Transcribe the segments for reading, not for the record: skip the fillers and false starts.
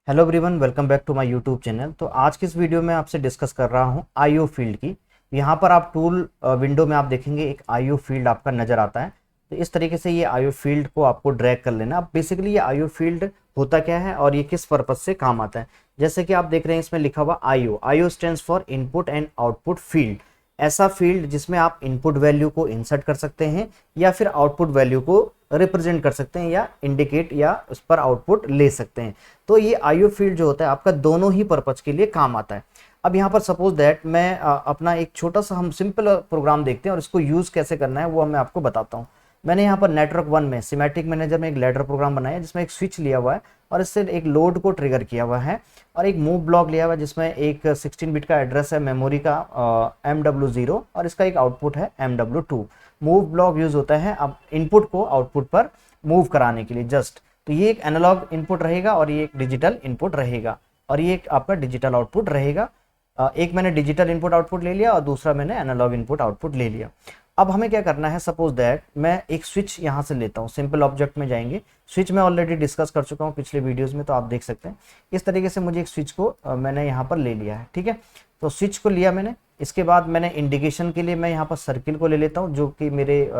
Hello everyone, welcome back to my YouTube channel. तो आज की इस वीडियो में आपसे डिस्कस कर रहा हूं आईओ फील्ड की। यहाँ पर आप टूल विंडो में आप देखेंगे एक आईओ फील्ड आपका नज़र आता है। तो इस तरीके से ये आईओ फील्ड को आपको ड्रैग कर लेना। अब बेसिकली ये आईओ फील्ड होता क्या है और ये किस पर्पज से काम आता है। जैसे कि आप देख रहे हैं इसमें लिखा हुआ IO. IO stands for input and output field. ऐसा फील्ड जिसमें आप इनपुट वैल्यू को इंसर्ट कर सकते हैं या फिर आउटपुट वैल्यू को रिप्रेजेंट कर सकते हैं या इंडिकेट या उस पर आउटपुट ले सकते हैं। तो ये आईओ फील्ड जो होता है आपका दोनों ही पर्पज के लिए काम आता है। अब यहाँ पर सपोज दैट मैं अपना एक छोटा सा हम सिंपल प्रोग्राम देखते हैं और इसको यूज़ कैसे करना है वो मैं आपको बताता हूँ। मैंने यहाँ पर नेटवर्क 1 में सिमेटिक मैनेजर में एक लैडर प्रोग्राम बनाया है जिसमें एक स्विच लिया हुआ है और इससे एक लोड को ट्रिगर किया हुआ है और एक मूव ब्लॉक लिया हुआ है जिसमें एक 16 बिट का एड्रेस है मेमोरी का MW0 और इसका एक आउटपुट है MW2। मूव ब्लॉक यूज होता है अब इनपुट को आउटपुट पर मूव कराने के लिए जस्ट। तो ये एक एनालॉग इनपुट रहेगा और ये एक डिजिटल इनपुट रहेगा और ये एक आपका डिजिटल आउटपुट रहेगा। एक मैंने डिजिटल इनपुट आउटपुट ले लिया और दूसरा मैंने एनालॉग इनपुट आउटपुट ले लिया। अब हमें क्या करना है, सपोज दैट मैं एक स्विच यहाँ से लेता हूँ। सिंपल ऑब्जेक्ट में जाएंगे। स्विच मैं ऑलरेडी डिस्कस कर चुका हूँ पिछले वीडियोस में, तो आप देख सकते हैं इस तरीके से मुझे एक स्विच को मैंने यहाँ पर ले लिया है। ठीक है, तो स्विच को लिया मैंने। इसके बाद मैंने इंडिकेशन के लिए मैं यहाँ पर सर्किल को ले लेता हूँ जो कि मेरे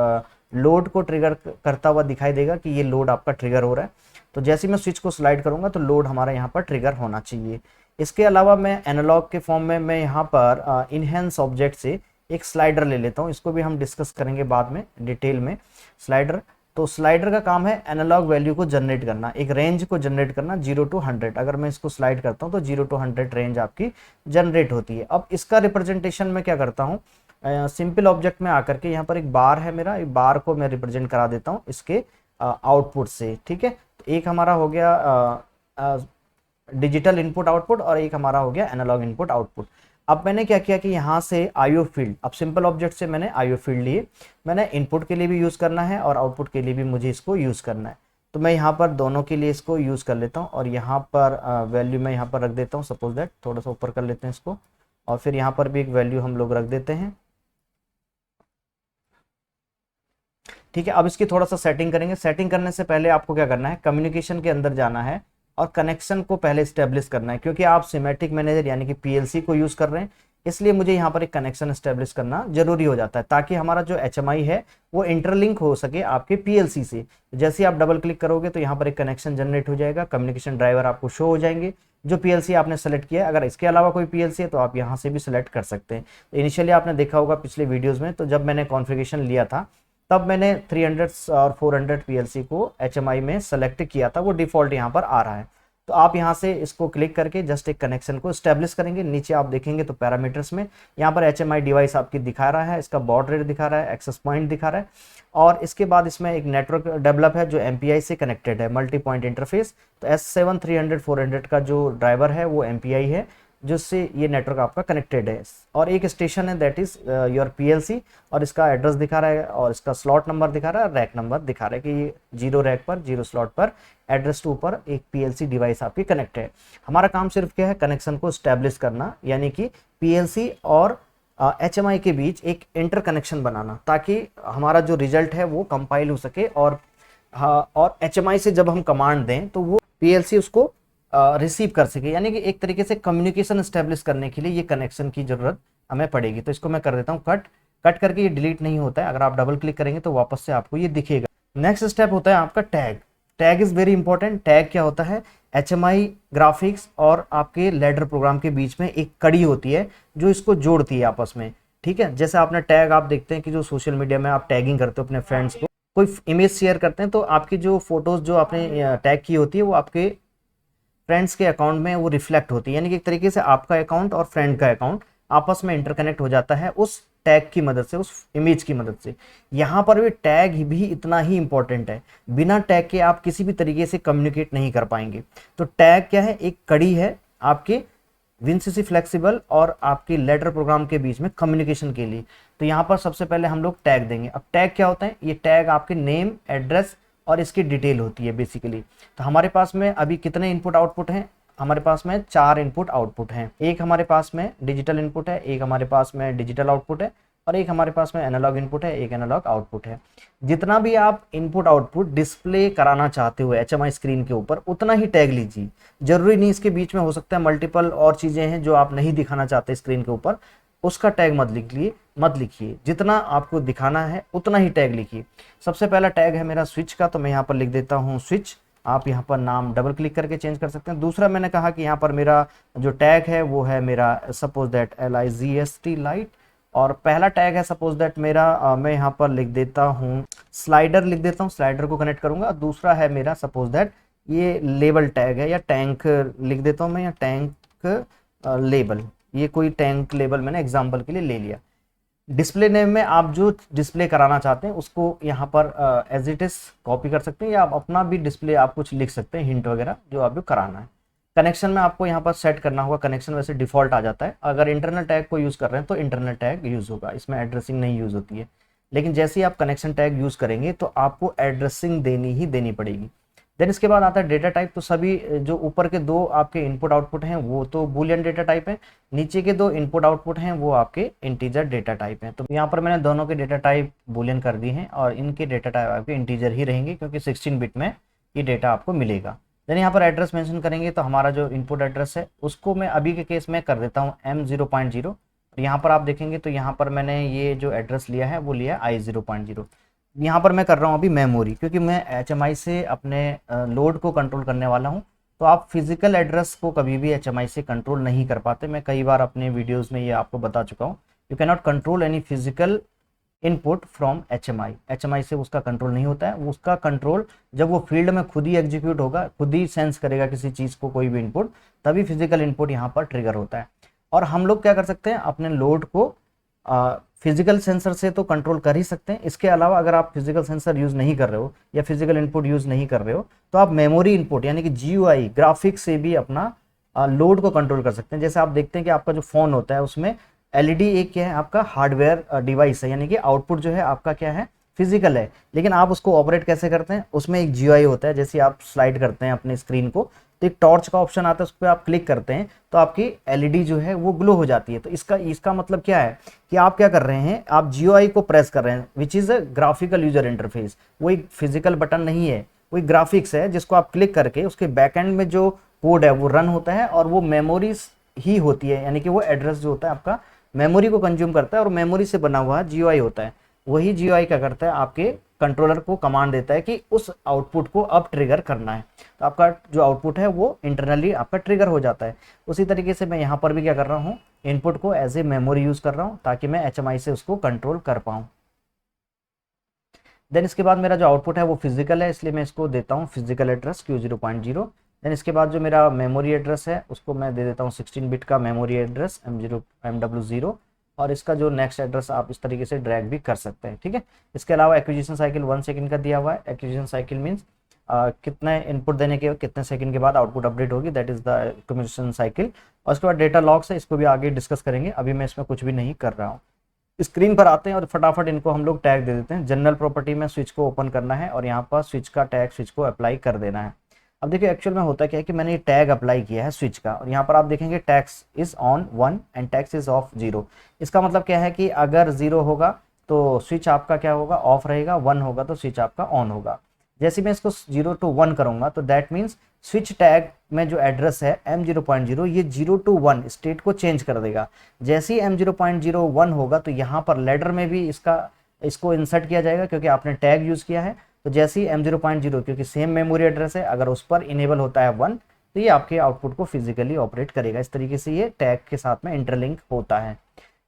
लोड को ट्रिगर करता हुआ दिखाई देगा कि ये लोड आपका ट्रिगर हो रहा है। तो जैसे ही मैं स्विच को स्लाइड करूंगा तो लोड हमारा यहाँ पर ट्रिगर होना चाहिए। इसके अलावा मैं एनालॉग के फॉर्म में मैं यहाँ पर इनहेंस ऑब्जेक्ट से एक स्लाइडर ले लेता हूँ। इसको भी हम डिस्कस करेंगे बाद में डिटेल में। स्लाइडर, तो स्लाइडर का काम है एनालॉग वैल्यू को जनरेट करना, एक रेंज को जनरेट करना 0 to 100। अगर मैं इसको स्लाइड करता हूँ तो 0 to 100 रेंज आपकी जनरेट होती है। अब इसका रिप्रेजेंटेशन मैं क्या करता हूँ, सिंपल ऑब्जेक्ट में आकर के यहाँ पर एक बार है मेरा, एक बार को मैं रिप्रेजेंट करा देता हूँ इसके आउटपुट से। ठीक है, तो एक हमारा हो गया डिजिटल इनपुट आउटपुट और एक हमारा हो गया एनालॉग इनपुट आउटपुट। अब मैंने क्या किया कि यहाँ से आईओ फील्ड, अब सिंपल ऑब्जेक्ट से मैंने आईओ फील्ड लिए। मैंने इनपुट के लिए भी यूज़ करना है और आउटपुट के लिए भी मुझे इसको यूज़ करना है। तो मैं यहाँ पर दोनों के लिए इसको यूज़ कर लेता हूँ और यहाँ पर वैल्यू मैं यहाँ पर रख देता हूँ। सपोज दैट थोड़ा सा ऊपर कर लेते हैं इसको और फिर यहाँ पर भी एक वैल्यू हम लोग रख देते हैं। ठीक है, अब इसकी थोड़ा सा सेटिंग करेंगे। सेटिंग करने से पहले आपको क्या करना है, कम्युनिकेशन के अंदर जाना है और कनेक्शन को पहले स्टेब्लिश करना है। क्योंकि आप सिमेटिक मैनेजर यानी कि पीएलसी को यूज कर रहे हैं, इसलिए मुझे यहाँ पर एक कनेक्शन स्टेब्लिश करना जरूरी हो जाता है ताकि हमारा जो एचएमआई है वो इंटरलिंक हो सके आपके पीएलसी से। जैसे ही आप डबल क्लिक करोगे तो यहाँ पर एक कनेक्शन जनरेट हो जाएगा, कम्युनिकेशन ड्राइवर आपको शो हो जाएंगे जो पीएलसी आपने सेलेक्ट किया है। अगर इसके अलावा कोई पीएलसी है तो आप यहाँ से भी सिलेक्ट कर सकते हैं। तो इनिशियली आपने देखा होगा पिछले वीडियोज में, तो जब मैंने कॉन्फ़िगरेशन लिया था तब मैंने 300 और 400 पीएलसी को एचएमआई में सेलेक्ट किया था, वो डिफॉल्ट यहाँ पर आ रहा है। तो आप यहाँ से इसको क्लिक करके जस्ट एक कनेक्शन को स्टैब्लिश करेंगे। नीचे आप देखेंगे तो पैरामीटर्स में यहाँ पर एचएमआई डिवाइस आपकी दिखा रहा है, इसका बॉड रेट दिखा रहा है, एक्सेस पॉइंट दिखा रहा है और इसके बाद इसमें एक नेटवर्क डेवलप है जो एमपीआई से कनेक्टेड है, मल्टी पॉइंट इंटरफेस। तो S7 300 400 का जो ड्राइवर है वो एमपीआई है जिससे ये नेटवर्क आपका कनेक्टेड है। और एक स्टेशन है दैट इज योर पीएलसी और इसका एड्रेस दिखा रहा है और इसका स्लॉट नंबर दिखा रहा है, रैक नंबर दिखा रहा है कि ये 0 रैक पर 0 स्लॉट पर एड्रेस टू पर एक पीएलसी डिवाइस आपकी कनेक्ट है। हमारा काम सिर्फ क्या है, कनेक्शन को स्टैब्लिश करना, यानी कि पीएलसी और एचएमआई के बीच एक इंटर कनेक्शन बनाना ताकि हमारा जो रिजल्ट है वो कंपाइल हो सके और एचएमआई से जब हम कमांड दें तो वो पीएलसी उसको रिसीव कर सके। यानी कि एक तरीके से कम्युनिकेशन स्टैब्लिश करने के लिए ये कनेक्शन की जरूरत हमें पड़ेगी। तो इसको मैं कर देता हूँ कट करके। ये डिलीट नहीं होता है, अगर आप डबल क्लिक करेंगे तो वापस से आपको ये दिखेगा। नेक्स्ट स्टेप होता है आपका tag. Tag is very important. Tag क्या होता है, एचएमआई ग्राफिक्स और आपके लैडर प्रोग्राम के बीच में एक कड़ी होती है जो इसको जोड़ती है आपस में। ठीक है, जैसे आपने टैग आप देखते हैं कि जो सोशल मीडिया में आप टैगिंग करते हो अपने फ्रेंड्स को, कोई इमेज शेयर करते हैं तो आपकी जो फोटोज जो आपने टैग की होती है वो आपके फ्रेंड्स के अकाउंट में वो रिफ्लेक्ट होती है। यानी कि एक तरीके से आपका अकाउंट और फ्रेंड का अकाउंट आपस में इंटरकनेक्ट हो जाता है उस टैग की मदद से, उस इमेज की मदद से। यहाँ पर भी टैग भी इतना ही इंपॉर्टेंट है। बिना टैग के आप किसी भी तरीके से कम्युनिकेट नहीं कर पाएंगे। तो टैग क्या है, एक कड़ी है आपके विनसीसी फ्लेक्सिबल और आपके लेटर प्रोग्राम के बीच में कम्युनिकेशन के लिए। तो यहाँ पर सबसे पहले हम लोग टैग देंगे। अब टैग क्या होता है, ये टैग आपके नेम, एड्रेस और इसकी डिटेल होती है बेसिकली। तो हमारे पास में अभी कितने इनपुट आउटपुट हैं, हमारे पास में 4 इनपुट आउटपुट हैं। एक हमारे पास में डिजिटल इनपुट है, एक हमारे पास में डिजिटल आउटपुट है और एक हमारे पास में एनालॉग इनपुट है, एक एनालॉग आउटपुट है। जितना भी आप इनपुट आउटपुट डिस्प्ले कराना चाहते हो HMI स्क्रीन के ऊपर उतना ही टैग लीजिए। जरूरी नहीं इसके बीच में हो सकता है मल्टीपल और चीज़ें हैं जो आप नहीं दिखाना चाहते स्क्रीन के ऊपर, उसका टैग मत लिखिए। जितना आपको दिखाना है उतना ही टैग लिखिए। सबसे पहला टैग है मेरा स्विच का, तो मैं यहाँ पर लिख देता हूँ स्विच। आप यहाँ पर नाम डबल क्लिक करके चेंज कर सकते हैं। दूसरा मैंने कहा कि यहाँ पर मेरा जो टैग है वो है मेरा सपोज दैट LIGST लाइट, और पहला टैग है सपोज दैट मेरा मैं यहाँ पर लिख देता हूँ स्लाइडर, लिख देता हूँ, स्लाइडर को कनेक्ट करूंगा। दूसरा है मेरा सपोज दैट ये लेबल टैग है, या टैंक लिख देता हूँ मैं, या टैंक लेबल, ये कोई टैंक लेबल मैंने एग्जाम्पल के लिए ले लिया। डिस्प्ले नेम में आप जो डिस्प्ले कराना चाहते हैं उसको यहाँ पर एज इट इज कॉपी कर सकते हैं, या आप अपना भी डिस्प्ले आप कुछ लिख सकते हैं, हिंट वगैरह जो आपको कराना है। कनेक्शन में आपको यहाँ पर सेट करना होगा, कनेक्शन वैसे डिफॉल्ट आ जाता है। अगर इंटरनल टैग को यूज़ कर रहे हैं तो इंटरनल टैग यूज़ होगा, इसमें एड्रेसिंग नहीं यूज़ होती है। लेकिन जैसे ही आप कनेक्शन टैग यूज़ करेंगे तो आपको एड्रेसिंग देनी पड़ेगी। देन इसके बाद आता है डेटा टाइप। तो सभी जो ऊपर के दो आपके इनपुट आउटपुट हैं वो तो बूलियन डेटा टाइप है, नीचे के दो इनपुट आउटपुट हैं वो आपके इंटीजर डेटा टाइप हैं। तो यहाँ पर मैंने दोनों के डेटा टाइप बूलियन कर दी हैं, और इनके डेटा टाइप आपके इंटीजर ही रहेंगे क्योंकि 16 बिट में ये डेटा आपको मिलेगा। देन यहाँ पर एड्रेस मेंशन करेंगे, तो हमारा जो इनपुट एड्रेस है उसको मैं अभी के केस में कर देता हूँ M0.0। यहाँ पर आप देखेंगे तो यहाँ पर मैंने ये जो एड्रेस लिया है वो लिया I0.0। यहाँ पर मैं कर रहा हूँ अभी मेमोरी, क्योंकि मैं HMI से अपने लोड को कंट्रोल करने वाला हूँ। तो आप फिजिकल एड्रेस को कभी भी HMI से कंट्रोल नहीं कर पाते। मैं कई बार अपने वीडियोस में ये आपको बता चुका हूँ, you can not control any physical input from HMI से उसका कंट्रोल नहीं होता है। उसका कंट्रोल जब वो फील्ड में खुद ही एग्जीक्यूट होगा, खुद ही सेंस करेगा किसी चीज़ को, कोई भी इनपुट, तभी फिजिकल इनपुट यहाँ पर ट्रिगर होता है। और हम लोग क्या कर सकते हैं, अपने लोड को फिजिकल सेंसर से तो कंट्रोल कर ही सकते हैं। इसके अलावा अगर आप फिजिकल सेंसर यूज़ नहीं कर रहे हो या फिजिकल इनपुट यूज़ नहीं कर रहे हो तो आप मेमोरी इनपुट यानी कि GUI ग्राफिक्स से भी अपना लोड को कंट्रोल कर सकते हैं। जैसे आप देखते हैं कि आपका जो फ़ोन होता है उसमें LED एक क्या है, आपका हार्डवेयर डिवाइस है, यानी कि आउटपुट जो है आपका क्या है, फिजिकल है। लेकिन आप उसको ऑपरेट कैसे करते हैं, उसमें एक GUI होता है। जैसे आप स्लाइड करते हैं अपने स्क्रीन को तो एक टॉर्च का ऑप्शन आता है, उस पर आप क्लिक करते हैं तो आपकी LED जो है वो ग्लो हो जाती है। तो इसका मतलब क्या है कि आप क्या कर रहे हैं, आप GUI को प्रेस कर रहे हैं, which is a graphical user interface. वो एक फिजिकल बटन नहीं है, वो एक ग्राफिक्स है जिसको आप क्लिक करके उसके बैकएंड में जो कोड है वो रन होता है, और वो मेमोरीज ही होती है, यानी कि वो एड्रेस जो होता है आपका मेमोरी को कंज्यूम करता है, और मेमोरी से बना हुआ GUI होता है। वही GUI क्या करता है, आपके कंट्रोलर को कमांड देता है कि उस आउटपुट को अब ट्रिगर करना है। तो आपका जो आउटपुट है वो इंटरनली आपका ट्रिगर हो जाता है। उसी तरीके से मैं यहाँ पर भी क्या कर रहा हूँ, इनपुट को एज ए मेमोरी यूज कर रहा हूँ ताकि मैं HMI से उसको कंट्रोल कर पाऊँ। देन इसके बाद मेरा जो आउटपुट है वो फिजिकल है, इसलिए मैं इसको देता हूँ फिजिकल एड्रेस Q0.0। देन इसके बाद जो मेरा मेमोरी एड्रेस है उसको मैं दे देता हूँ 16 बिट का मेमोरी एड्रेस MW0, और इसका जो नेक्स्ट एड्रेस आप इस तरीके से ड्रैग भी कर सकते हैं। ठीक है। इसके अलावा एक्विजिशन साइकिल 1 सेकंड का दिया हुआ है। एक्विजिशन साइकिल मीन्स कितने इनपुट देने के कितने सेकंड के बाद आउटपुट अपडेट होगी, that is the acquisition cycle. और उसके बाद डेटा लॉग्स है, इसको भी आगे डिस्कस करेंगे, अभी मैं इसमें कुछ भी नहीं कर रहा हूँ। स्क्रीन पर आते हैं और फटाफट इनको हम लोग टैग दे देते हैं। जनरल प्रॉपर्टी में स्विच को ओपन करना है और यहाँ पर स्विच का टैग स्विच को अप्लाई कर देना है। अब देखिए एक्चुअल में होता क्या है कि मैंने ये टैग अप्लाई किया है स्विच का, और यहाँ पर आप देखेंगे tax is on 1 and tax is of 0। इसका मतलब क्या है कि अगर 0 होगा तो स्विच आपका क्या होगा, ऑफ रहेगा, 1 होगा तो स्विच आपका ऑन होगा। जैसे मैं इसको 0 to 1 करूंगा तो दैट मीन्स स्विच टैग में जो एड्रेस है M0.0 ये 0 to 1 स्टेट को चेंज कर देगा। जैसे ही M0.01 होगा तो यहाँ पर लेडर में भी इसको इंसर्ट किया जाएगा क्योंकि आपने टैग यूज किया है। तो जैसे ही M0.0 क्योंकि सेम मेमोरी एड्रेस है, अगर उस पर इनेबल होता है 1 तो ये आपके आउटपुट को फिजिकली ऑपरेट करेगा। इस तरीके से ये टैग के साथ में इंटरलिंक होता है।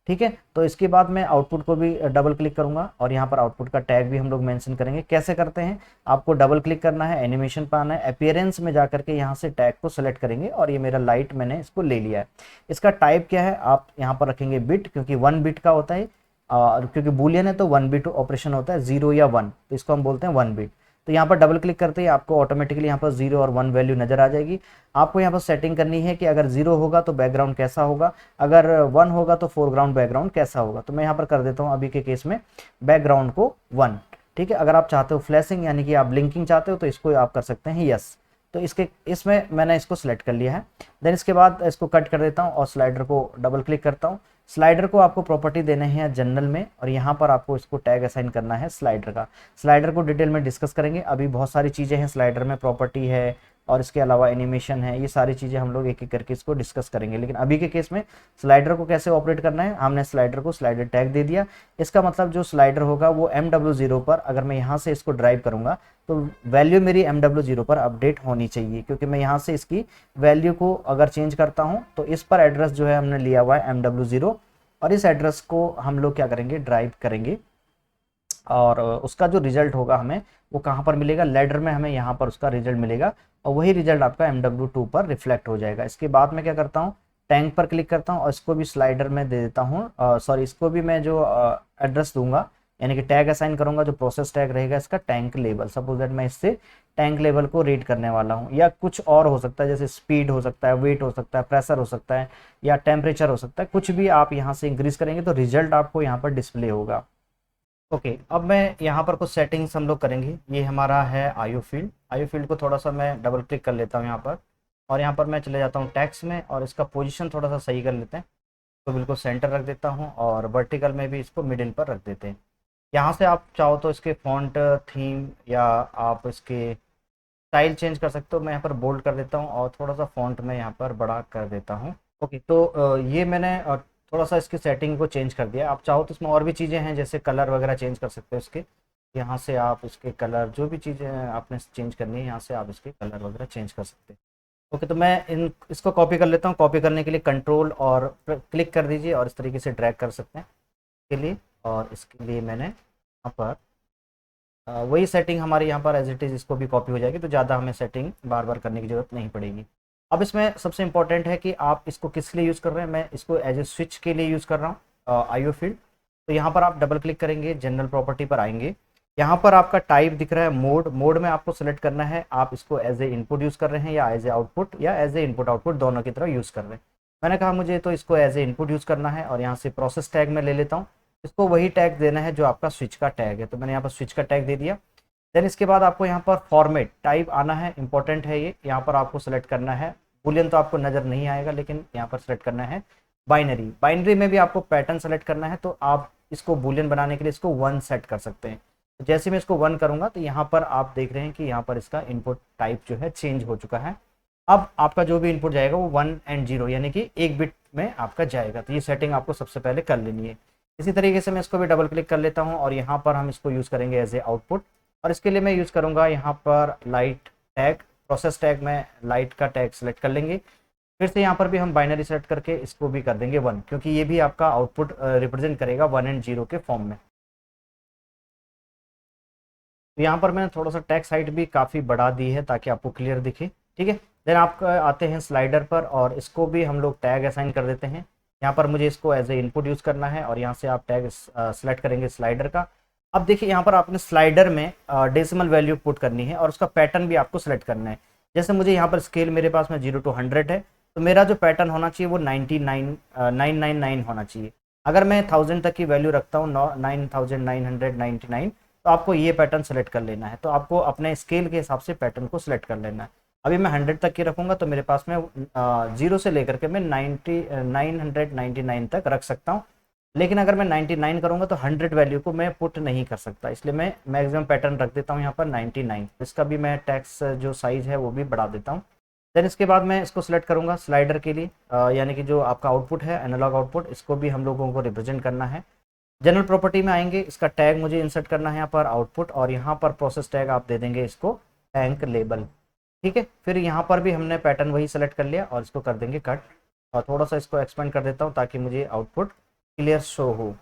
ठीक है। तो इसके बाद मैं आउटपुट को भी डबल क्लिक करूंगा और यहाँ पर आउटपुट का टैग भी हम लोग मेंशन करेंगे। कैसे करते हैं, आपको डबल क्लिक करना है, एनिमेशन पर आना है, अपीयरेंस में जाकर के यहाँ से टैग को सेलेक्ट करेंगे और ये मेरा लाइट मैंने इसको ले लिया है। इसका टाइप क्या है, आप यहाँ पर रखेंगे बिट, क्योंकि 1 बिट का होता है, क्योंकि बूलियन है तो 1 बिट ऑपरेशन होता है, 0 या 1, तो इसको हम बोलते हैं 1 बिट। तो यहाँ पर डबल क्लिक करते ही आपको ऑटोमेटिकली यहाँ पर 0 और 1 वैल्यू नजर आ जाएगी। आपको यहाँ पर सेटिंग करनी है कि अगर 0 होगा तो बैकग्राउंड कैसा होगा, अगर 1 होगा तो फोरग्राउंड बैकग्राउंड कैसा होगा। तो मैं यहाँ पर कर देता हूँ अभी के केस में बैकग्राउंड को 1। ठीक है। अगर आप चाहते हो फ्लैशिंग यानी कि आप ब्लिंकिंग चाहते हो तो इसको आप कर सकते हैं यस। तो इसमें मैंने इसको सिलेक्ट कर लिया है। देन इसके बाद इसको कट कर देता हूँ और स्लाइडर को डबल क्लिक करता हूँ। स्लाइडर को आपको प्रॉपर्टी देने हैं जनरल में, और यहाँ पर आपको इसको टैग असाइन करना है स्लाइडर का। स्लाइडर को डिटेल में डिस्कस करेंगे, अभी बहुत सारी चीज़ें हैं स्लाइडर में, प्रॉपर्टी है और इसके अलावा एनिमेशन है, ये सारी चीज़ें हम लोग एक एक करके इसको डिस्कस करेंगे। लेकिन अभी के केस में स्लाइडर को कैसे ऑपरेट करना है, हमने स्लाइडर को स्लाइडर टैग दे दिया। इसका मतलब जो स्लाइडर होगा वो MW0 पर, अगर मैं यहाँ से इसको ड्राइव करूँगा तो वैल्यू मेरी MW0 पर अपडेट होनी चाहिए, क्योंकि मैं यहाँ से इसकी वैल्यू को अगर चेंज करता हूँ तो इस पर एड्रेस जो है हमने लिया हुआ है MW0, और इस एड्रेस को हम लोग क्या करेंगे, ड्राइव करेंगे, और उसका जो रिजल्ट होगा हमें वो कहाँ पर मिलेगा, लेडर में हमें यहाँ पर उसका रिजल्ट मिलेगा, और वही रिजल्ट आपका MW2 पर रिफ्लेक्ट हो जाएगा। इसके बाद मैं क्या करता हूँ, टैंक पर क्लिक करता हूँ और इसको भी स्लाइडर में दे देता हूँ, सॉरी इसको भी मैं जो एड्रेस दूंगा यानी कि टैग असाइन करूंगा, जो प्रोसेस टैग रहेगा इसका टैंक लेवल, सपोज दैट मैं इससे टैंक लेवल को रीड करने वाला हूँ, या कुछ और हो सकता है, जैसे स्पीड हो सकता है, वेट हो सकता है, प्रेशर हो सकता है, या टेम्परेचर हो सकता है, कुछ भी आप यहाँ से इंक्रीज करेंगे तो रिजल्ट आपको यहाँ पर डिस्प्ले होगा। ओके, अब मैं यहाँ पर कुछ सेटिंग्स हम लोग करेंगे। ये हमारा है आईओ फील्ड, आईओ फील्ड को थोड़ा सा मैं डबल क्लिक कर लेता हूँ यहाँ पर, और यहाँ पर मैं चले जाता हूँ टैक्स में, और इसका पोजीशन थोड़ा सा सही कर लेते हैं, तो बिल्कुल सेंटर रख देता हूँ, और वर्टिकल में भी इसको मिडिल पर रख देते हैं। यहाँ से आप चाहो तो इसके फॉन्ट थीम या आप इसके स्टाइल चेंज कर सकते हो। मैं यहाँ पर बोल्ड कर देता हूँ और थोड़ा सा फॉन्ट में यहाँ पर बड़ा कर देता हूँ। ओके, तो ये मैंने थोड़ा सा इसकी सेटिंग को चेंज कर दिया। आप चाहो तो इसमें और भी चीज़ें हैं, जैसे कलर वगैरह चेंज कर सकते हो इसके, यहाँ से आप इसके कलर, जो भी चीज़ें आपने चेंज करनी है यहाँ से आप इसके कलर वगैरह चेंज कर सकते हैं। ओके, तो मैं इसको कॉपी कर लेता हूँ। कॉपी करने के लिए कंट्रोल और क्लिक कर दीजिए और इस तरीके से ड्रैग कर सकते हैं के लिए, और इसके लिए मैंने यहाँ पर वही सेटिंग हमारी यहाँ पर एज इट इज़ इसको भी कॉपी हो जाएगी, तो ज़्यादा हमें सेटिंग बार बार करने की ज़रूरत नहीं पड़ेगी। अब इसमें सबसे इंपॉर्टेंट है कि आप इसको किस लिए यूज़ कर रहे हैं। मैं इसको एज ए स्विच के लिए यूज़ कर रहा हूँ, आईओ फील्ड। तो यहाँ पर आप डबल क्लिक करेंगे, जनरल प्रॉपर्टी पर आएंगे, यहाँ पर आपका टाइप दिख रहा है मोड, मोड में आपको सेलेक्ट करना है आप इसको एज ए इनपुट यूज़ कर रहे हैं या एज ए आउटपुट, या एज ए इनपुट आउटपुट दोनों की तरह यूज़ कर रहे हैं। मैंने कहा मुझे तो इसको एज ए इनपुट यूज़ करना है, और यहाँ से प्रोसेस टैग में ले लेता हूँ, इसको वही टैग देना है जो आपका स्विच का टैग है, तो मैंने यहाँ पर स्विच का टैग दे दिया। देन इसके बाद आपको यहाँ पर फॉर्मेट टाइप आना है, इंपॉर्टेंट है ये, यहाँ पर आपको सेलेक्ट करना है, बुलियन तो आपको नज़र नहीं आएगा, लेकिन यहाँ पर सेलेक्ट करना है बाइनरी। बाइनरी में भी आपको पैटर्न सेलेक्ट करना है, तो आप इसको बुलियन बनाने के लिए इसको 1 सेट कर सकते हैं। तो जैसे मैं इसको 1 करूँगा तो यहाँ पर आप देख रहे हैं कि यहाँ पर इसका इनपुट टाइप जो है चेंज हो चुका है। अब आपका जो भी इनपुट जाएगा वो 1 और 0 यानी कि 1 बिट में आपका जाएगा, तो ये सेटिंग आपको सबसे पहले कर लेनी है। इसी तरीके से मैं इसको भी डबल क्लिक कर लेता हूँ, और यहाँ पर हम इसको यूज़ करेंगे एज ए आउटपुट, और इसके लिए मैं यूज़ करूँगा यहाँ पर लाइट टैग, प्रोसेस टैग में लाइट का टैग सेलेक्ट कर लेंगे। फिर से यहाँ पर भी हम बाइनरी सेलेक्ट करके इसको भी कर देंगे 1, क्योंकि ये भी आपका आउटपुट रिप्रेजेंट करेगा 1 और 0 के फॉर्म में। तो यहाँ पर मैंने थोड़ा सा टेक्स्ट हाइट भी काफ़ी बढ़ा दी है ताकि आपको क्लियर दिखे, ठीक है। देन आप आते हैं स्लाइडर पर, और इसको भी हम लोग टैग असाइन कर देते हैं। यहाँ पर मुझे इसको एज ए इनपुट यूज़ करना है, और यहाँ से आप टैग सेलेक्ट करेंगे स्लाइडर का। अब देखिए यहाँ पर आपने स्लाइडर में डेसिमल वैल्यू पुट करनी है, और उसका पैटर्न भी आपको सेलेक्ट करना है। जैसे मुझे यहाँ पर स्केल मेरे पास में 0 to 100 है, तो मेरा जो पैटर्न होना चाहिए वो 999 होना चाहिए। अगर मैं 1000 तक की वैल्यू रखता हूँ 9999, तो आपको ये पैटर्न सेलेक्ट कर लेना है। तो आपको अपने स्केल के हिसाब से पैटर्न को सिलेक्ट कर लेना है। अभी मैं 100 तक की रखूँगा तो मेरे पास में 0 से लेकर के मैं 999 तक रख सकता हूँ। लेकिन अगर मैं 99 करूँगा तो 100 वैल्यू को मैं पुट नहीं कर सकता, इसलिए मैं मैक्सिमम पैटर्न रख देता हूँ यहाँ पर 99। इसका भी मैं टेक्स्ट जो साइज़ है वो भी बढ़ा देता हूँ। देन इसके बाद मैं इसको सिलेक्ट करूँगा स्लाइडर के लिए, यानी कि जो आपका आउटपुट है एनालॉग आउटपुट, इसको भी हम लोगों को रिप्रेजेंट करना है। जनरल प्रॉपर्टी में आएंगे, इसका टैग मुझे इंसर्ट करना है यहाँ पर आउटपुट, और यहाँ पर प्रोसेस टैग आप दे देंगे इसको टैंक लेबल, ठीक है। फिर यहाँ पर भी हमने पैटर्न वही सेलेक्ट कर लिया, और इसको कर देंगे कट, और थोड़ा सा इसको एक्सपेंड कर देता हूँ ताकि मुझे आउटपुट क्लियर शो हो।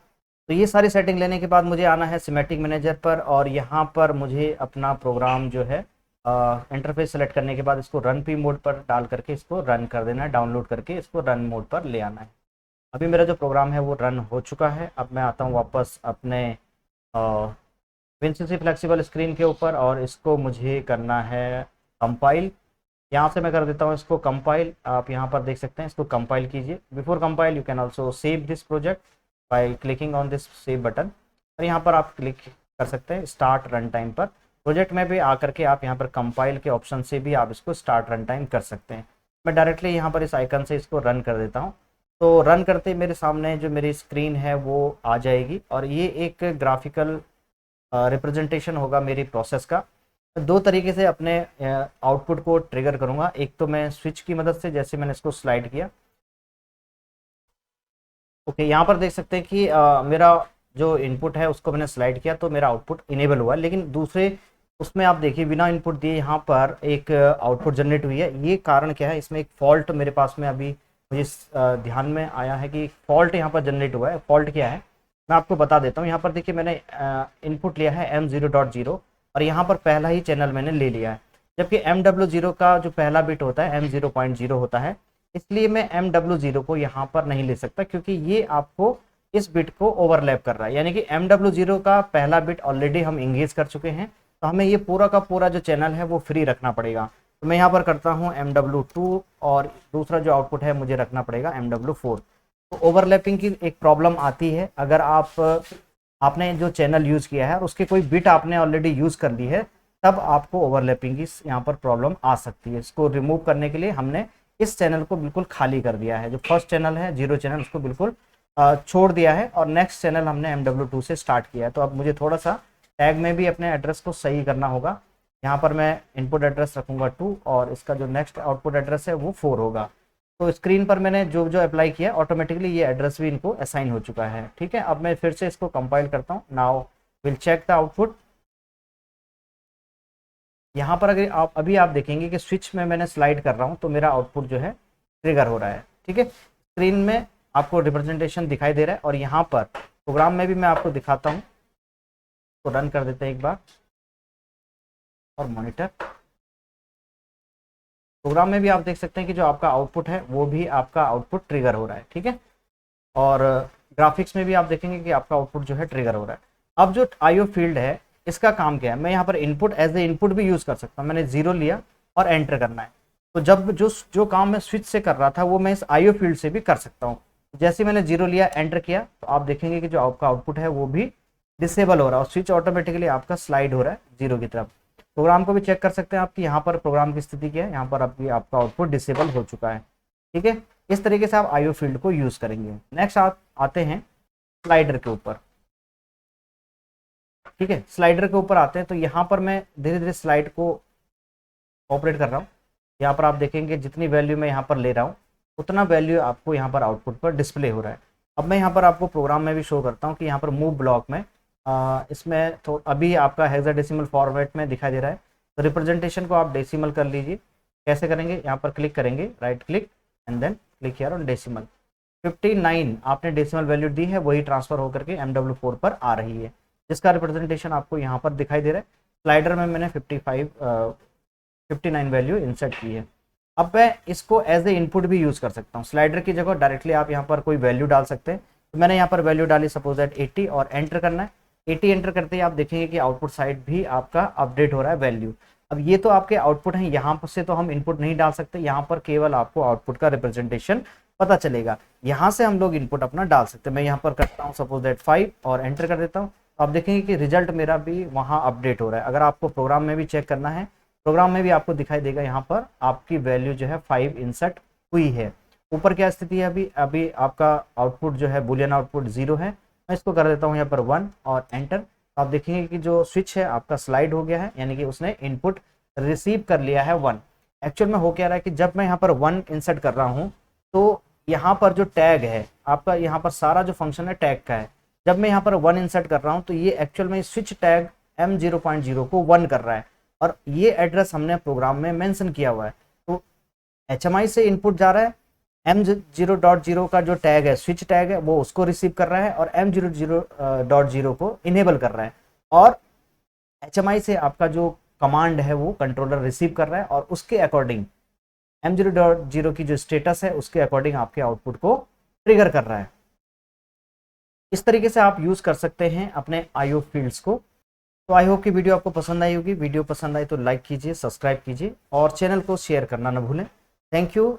तो ये सारी सेटिंग लेने के बाद मुझे आना है सिमेटिक मैनेजर पर, और यहाँ पर मुझे अपना प्रोग्राम जो है इंटरफेस सेलेक्ट करने के बाद इसको रन पी मोड पर डाल करके इसको रन कर देना है, डाउनलोड करके इसको रन मोड पर ले आना है। अभी मेरा जो प्रोग्राम है वो रन हो चुका है। अब मैं आता हूँ वापस अपने विनसीसी फ्लेक्सिबल स्क्रीन के ऊपर, और इसको मुझे करना है कंपाइल। यहाँ से मैं कर देता हूँ इसको कंपाइल। आप यहाँ पर देख सकते हैं, इसको कंपाइल कीजिए। Before compile you can also save this project by clicking on this save button, और यहाँ पर आप क्लिक कर सकते हैं स्टार्ट रन टाइम पर। प्रोजेक्ट में भी आकर के आप यहाँ पर कंपाइल के ऑप्शन से भी आप इसको स्टार्ट रन टाइम कर सकते हैं। मैं डायरेक्टली यहाँ पर इस आइकन से इसको रन कर देता हूँ। तो रन करते ही मेरे सामने जो मेरी स्क्रीन है वो आ जाएगी और ये एक ग्राफिकल रिप्रेजेंटेशन होगा मेरी प्रोसेस का। दो तरीके से अपने आउटपुट को ट्रिगर करूंगा। एक तो मैं स्विच की मदद से, जैसे मैंने इसको स्लाइड किया, ओके, यहाँ पर देख सकते हैं कि मेरा जो इनपुट है उसको मैंने स्लाइड किया तो मेरा आउटपुट इनेबल हुआ। लेकिन दूसरे उसमें आप देखिए बिना इनपुट दिए यहाँ पर एक आउटपुट जनरेट हुई है। ये कारण क्या है, इसमें एक फॉल्ट मेरे पास में अभी मुझे ध्यान में आया है कि फॉल्ट यहाँ पर जनरेट हुआ है। फॉल्ट क्या है मैं आपको बता देता हूँ। यहाँ पर देखिए मैंने इनपुट लिया है M0.0 और यहाँ पर पहला ही चैनल मैंने ले लिया है, जबकि MW0 का जो पहला बिट होता है M0.0 होता है। इसलिए मैं MW0 को यहाँ पर नहीं ले सकता क्योंकि ये आपको इस बिट को ओवरलैप कर रहा है, यानी कि MW0 का पहला बिट ऑलरेडी हम इंगेज कर चुके हैं, तो हमें ये पूरा का पूरा जो चैनल है वो फ्री रखना पड़ेगा। तो मैं यहाँ पर करता हूँ MW2 और दूसरा जो आउटपुट है मुझे रखना पड़ेगा MW4। तो ओवरलैपिंग की एक प्रॉब्लम आती है अगर आपने जो चैनल यूज़ किया है और उसके कोई बिट आपने ऑलरेडी यूज़ कर ली है, तब आपको ओवरलैपिंग की यहाँ पर प्रॉब्लम आ सकती है। इसको रिमूव करने के लिए हमने इस चैनल को बिल्कुल खाली कर दिया है। जो फर्स्ट चैनल है 0 चैनल, उसको बिल्कुल छोड़ दिया है और नेक्स्ट चैनल हमने MW2 से स्टार्ट किया है। तो अब मुझे थोड़ा सा टैग में भी अपने एड्रेस को सही करना होगा। यहाँ पर मैं इनपुट एड्रेस रखूँगा 2 और इसका जो नेक्स्ट आउटपुट एड्रेस है वो 4 होगा। तो स्क्रीन पर मैंने जो जो अप्लाई किया ऑटोमेटिकली ये एड्रेस भी इनको असाइन हो चुका है। ठीक है, अब मैं फिर से इसको कंपाइल करता हूँ। Now will check the output. यहाँ पर अगर आप देखेंगे कि स्विच में मैंने स्लाइड कर रहा हूँ तो मेरा आउटपुट जो है ट्रिगर हो रहा है। ठीक है, स्क्रीन में आपको रिप्रेजेंटेशन दिखाई दे रहा है और यहाँ पर प्रोग्राम में भी मैं आपको दिखाता हूँ। तो रन कर देते हैं एक बार और मॉनिटर। प्रोग्राम में भी आप देख सकते हैं कि जो आपका आउटपुट है वो भी आपका आउटपुट ट्रिगर हो रहा है। ठीक है, और ग्राफिक्स में भी आप देखेंगे कि आपका आउटपुट जो है ट्रिगर हो रहा है। अब जो IO फील्ड है इसका काम क्या है, मैं यहाँ पर इनपुट एज ए इनपुट भी यूज़ कर सकता हूँ। मैंने 0 लिया और एंटर करना है, तो जब जो काम मैं स्विच से कर रहा था वो मैं इस IO फील्ड से भी कर सकता हूँ। जैसे मैंने 0 लिया, एंटर किया, तो आप देखेंगे कि जो आपका आउटपुट है वो भी डिसेबल हो रहा है और स्विच ऑटोमेटिकली आपका स्लाइड हो रहा है 0 की तरफ। प्रोग्राम को भी चेक कर सकते हैं आप कि यहाँ पर प्रोग्राम की स्थिति क्या है। यहाँ पर अभी आपका आउटपुट डिसेबल हो चुका है। ठीक है, इस तरीके से आप IO फील्ड को यूज़ करेंगे। नेक्स्ट आते हैं स्लाइडर के ऊपर। ठीक है, स्लाइडर के ऊपर आते हैं तो यहाँ पर मैं धीरे धीरे स्लाइड को ऑपरेट कर रहा हूँ। यहाँ पर आप देखेंगे जितनी वैल्यू मैं यहाँ पर ले रहा हूँ उतना वैल्यू आपको यहाँ पर आउटपुट पर डिस्प्ले हो रहा है। अब मैं यहाँ पर आपको प्रोग्राम में भी शो करता हूँ कि यहाँ पर मूव ब्लॉक में इसमें तो अभी आपका हेक्साडेसिमल फॉर्मेट में दिखाई दे रहा है। तो रिप्रेजेंटेशन को आप डेसिमल कर लीजिए। कैसे करेंगे, यहाँ पर क्लिक करेंगे, right click and then click here on decimal. 59 आपने डेसिमल वैल्यू दी है, वही ट्रांसफर होकर के MW4 पर आ रही है, जिसका रिप्रेजेंटेशन आपको यहाँ पर दिखाई दे रहा है। स्लाइडर में मैंने 59 वैल्यू इंसर्ट की है। अब मैं इसको एज ए इनपुट भी यूज़ कर सकता हूँ। स्लाइडर की जगह डायरेक्टली आप यहाँ पर कोई वैल्यू डाल सकते हैं। तो मैंने यहाँ पर वैल्यू डाली सपोज दैट 80 और एंटर करना है। 80 एंटर करते ही आप देखेंगे कि आउटपुट साइड भी आपका अपडेट हो रहा है वैल्यू। अब ये तो आपके आउटपुट हैं, यहाँ से तो हम इनपुट नहीं डाल सकते, यहाँ पर केवल आपको आउटपुट का रिप्रेजेंटेशन पता चलेगा। यहाँ से हम लोग इनपुट अपना डाल सकते हैं। मैं यहाँ पर करता हूँ सपोज दैट 5 और एंटर कर देता हूँ। आप देखेंगे कि रिजल्ट मेरा भी वहाँ अपडेट हो रहा है। अगर आपको प्रोग्राम में भी चेक करना है, प्रोग्राम में भी आपको दिखाई देगा यहाँ पर आपकी वैल्यू जो है 5 इंसर्ट हुई है। ऊपर क्या स्थिति है, अभी आपका आउटपुट जो है बुलियन आउटपुट 0 है। मैं इसको कर देता हूँ यहाँ पर 1 और एंटर। आप देखेंगे कि जो स्विच है आपका स्लाइड हो गया है, यानी कि उसने इनपुट रिसीव कर लिया है 1। एक्चुअल में हो क्या रहा है कि जब मैं यहाँ पर 1 इंसर्ट कर रहा हूँ तो यहाँ पर जो टैग है आपका, यहाँ पर सारा जो फंक्शन है टैग का है। जब मैं यहाँ पर 1 इंसर्ट कर रहा हूँ तो ये एक्चुअल में स्विच टैग M0.0 को 1 कर रहा है और ये एड्रेस हमने प्रोग्राम में मेंशन किया हुआ है। तो HMI से इनपुट जा रहा है, M0.0 का जो टैग है स्विच टैग है वो उसको रिसीव कर रहा है और M0.0 को इनेबल कर रहा है, और HMI से आपका जो कमांड है वो कंट्रोलर रिसीव कर रहा है और उसके अकॉर्डिंग M0.0 की जो स्टेटस है उसके अकॉर्डिंग आपके आउटपुट को ट्रिगर कर रहा है। इस तरीके से आप यूज़ कर सकते हैं अपने IO फील्ड्स को। तो आई होप कि वीडियो आपको पसंद आई होगी। वीडियो पसंद आई तो लाइक कीजिए, सब्सक्राइब कीजिए और चैनल को शेयर करना ना भूलें। Thank you.